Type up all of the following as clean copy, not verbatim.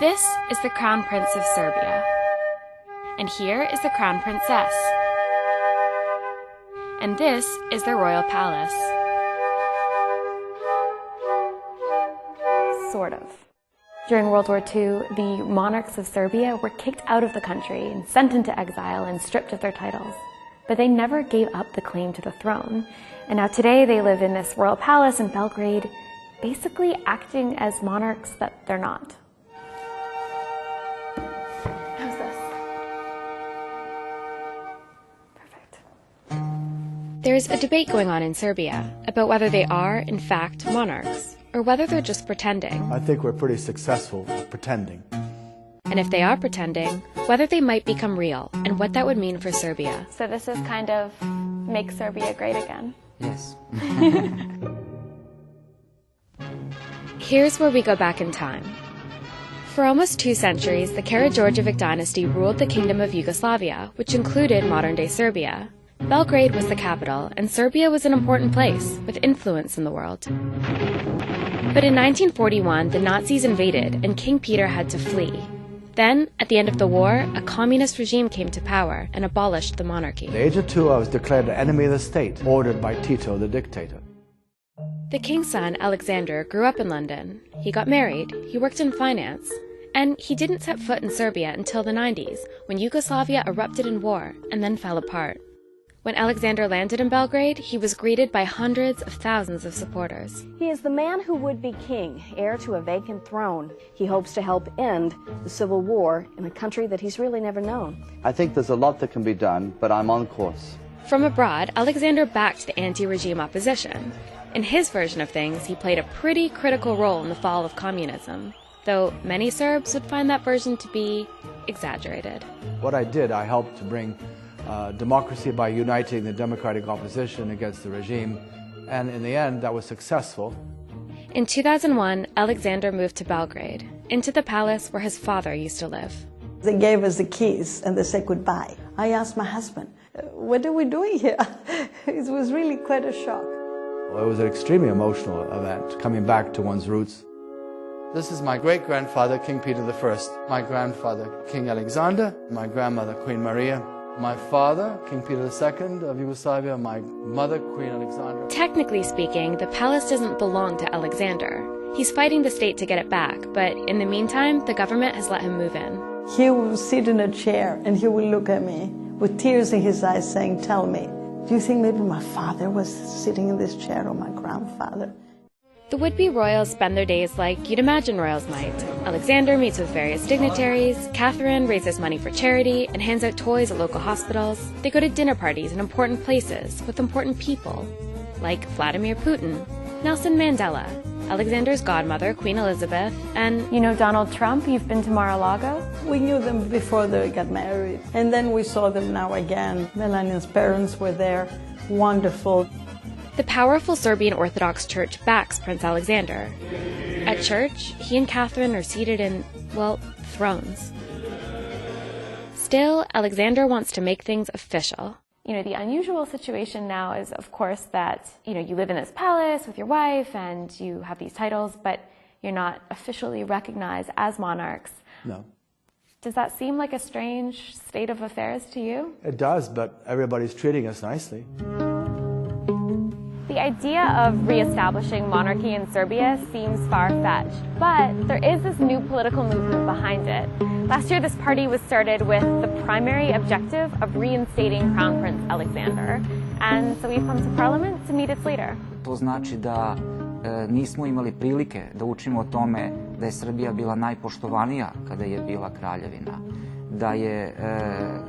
This is the Crown Prince of Serbia. And here is the Crown Princess. And this is their royal palace. Sort of. During World War II, the monarchs of Serbia were kicked out of the country and sent into exile and stripped of their titles. But they never gave up the claim to the throne. And now today they live in this royal palace in Belgrade, basically acting as monarchs that they're not. How's this? Perfect. There's a debate going on in Serbia about whether they are, in fact, monarchs, or whether they're just pretending. I think we're pretty successful at pretending. And if they are pretending, whether they might become real, and what that would mean for Serbia. So this is kind of make Serbia great again. Yes. Here's where we go back in time. For almost 2 centuries, the Karađorđević dynasty ruled the Kingdom of Yugoslavia, which included modern-day Serbia. Belgrade was the capital, and Serbia was an important place, with influence in the world. But in 1941, the Nazis invaded, and King Peter had to flee. Then, at the end of the war, a communist regime came to power and abolished the monarchy. At the age of 2, I was declared the enemy of the state, ordered by Tito, the dictator. The king's son, Alexander, grew up in London. He got married, he worked in finance, and he didn't set foot in Serbia until the 90s, when Yugoslavia erupted in war and then fell apart. When Alexander landed in Belgrade, he was greeted by hundreds of thousands of supporters. He is the man who would be king, heir to a vacant throne. He hopes to help end the civil war in a country that he's really never known. I think there's a lot that can be done, but I'm on course. From abroad, Alexander backed the anti-regime opposition. In his version of things, he played a pretty critical role in the fall of communism, though many Serbs would find that version to be exaggerated. What I did, I helped to bring democracy by uniting the democratic opposition against the regime, and in the end, that was successful. In 2001, Alexander moved to Belgrade, into the palace where his father used to live. They gave us the keys and they said goodbye. I asked my husband, what are we doing here? It was really quite a shock. Well, it was an extremely emotional event, coming back to one's roots. This is my great-grandfather, King Peter I, my grandfather, King Alexander, my grandmother, Queen Maria, my father, King Peter II of Yugoslavia, my mother, Queen Alexandra. Technically speaking, the palace doesn't belong to Alexander. He's fighting the state to get it back, but in the meantime, the government has let him move in. He will sit in a chair and he will look at me with tears in his eyes saying, tell me, do you think maybe my father was sitting in this chair or my grandfather? The would-be royals spend their days like you'd imagine royals might. Alexander meets with various dignitaries, Catherine raises money for charity and hands out toys at local hospitals. They go to dinner parties in important places with important people, like Vladimir Putin, Nelson Mandela, Alexander's godmother, Queen Elizabeth, and, you know, Donald Trump. You've been to Mar-a-Lago? We knew them before they got married, and then we saw them now again. Melania's parents were there, wonderful. The powerful Serbian Orthodox Church backs Prince Alexander. At church, he and Catherine are seated in, well, thrones. Still, Alexander wants to make things official. You know, the unusual situation now is, of course, that, you know, you live in this palace with your wife and you have these titles, but you're not officially recognized as monarchs. No. Does that seem like a strange state of affairs to you? It does, but everybody's treating us nicely. The idea of re-establishing monarchy in Serbia seems far-fetched, but there is this new political movement behind it. Last year, this party was started with the primary objective of reinstating Crown Prince Alexander, and so we've come to Parliament to meet its leader. To znači da nismo imali prilike da učimo o tome da je Srbija bila najpoštovanija kada je bila kraljevina, da je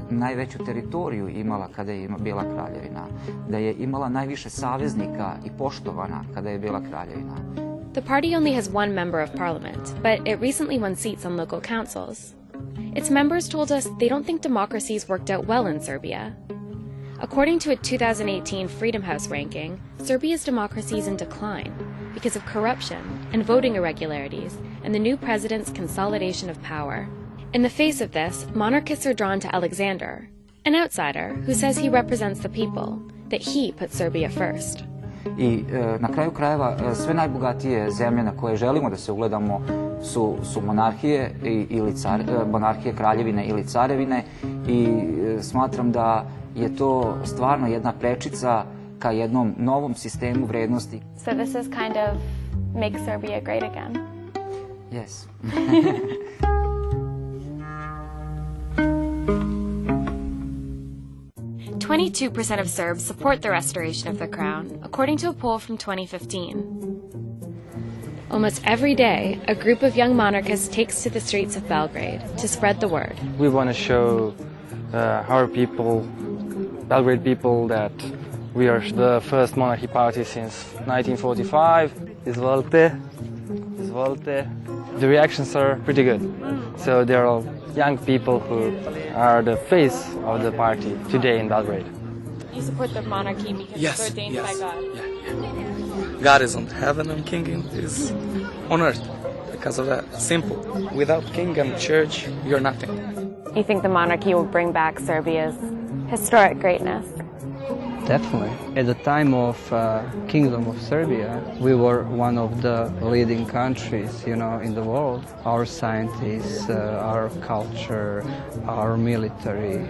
najveću teritoriju imala kada je bila kraljevina, da je imala najviše saveznika I poštovana kada je bila kraljevina. The party only has one member of parliament, but it recently won seats on local councils. Its members told us they don't think democracy's worked out well in Serbia. According to a 2018 Freedom House ranking, Serbia's democracy is in decline because of corruption and voting irregularities and the new president's consolidation of power. In the face of this, monarchists are drawn to Alexander, an outsider who says he represents the people, that he put Serbia first. I na kraju krajeva sve najbogatije zemlje na koje želimo da se ugledamo su monarhije, monarhije, kraljevine ili carevine i smatram da je to stvarno jedna prečica ka jednom novom sistemu vrednosti. So this is kind of make Serbia great again. Yes. 22% of Serbs support the restoration of the crown, according to a poll from 2015. Almost every day, a group of young monarchists takes to the streets of Belgrade to spread the word. We want to show our people, Belgrade people, that we are the first monarchy party since 1945. Izvolite, izvolite. The reactions are pretty good. So there are young people who are the face of the party today in Belgrade. You support the monarchy because it's ordained by God. Yeah. God is on heaven and king is on earth because of that. Simple. Without king and church, you're nothing. You think the monarchy will bring back Serbia's historic greatness? Definitely. At the time of Kingdom of Serbia, we were one of the leading countries, in the world. Our scientists, our culture, our military,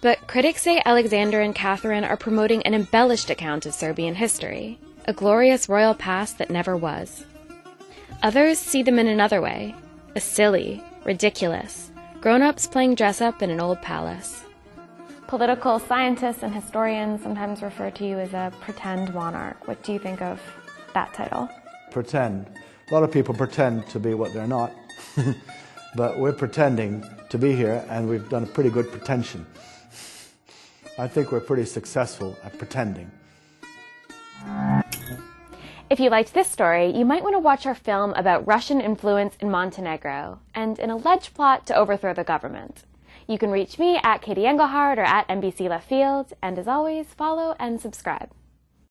But critics say Alexander and Catherine are promoting an embellished account of Serbian history, a glorious royal past that never was. Others see them in another way, a silly, ridiculous, grown-ups playing dress-up in an old palace. Political scientists and historians sometimes refer to you as a pretend monarch. What do you think of that title? Pretend. A lot of people pretend to be what they're not. But we're pretending to be here, and we've done a pretty good pretension. I think we're pretty successful at pretending. If you liked this story, you might want to watch our film about Russian influence in Montenegro and an alleged plot to overthrow the government. You can reach me at Katie Engelhard or at NBC Left Field, and as always, follow and subscribe.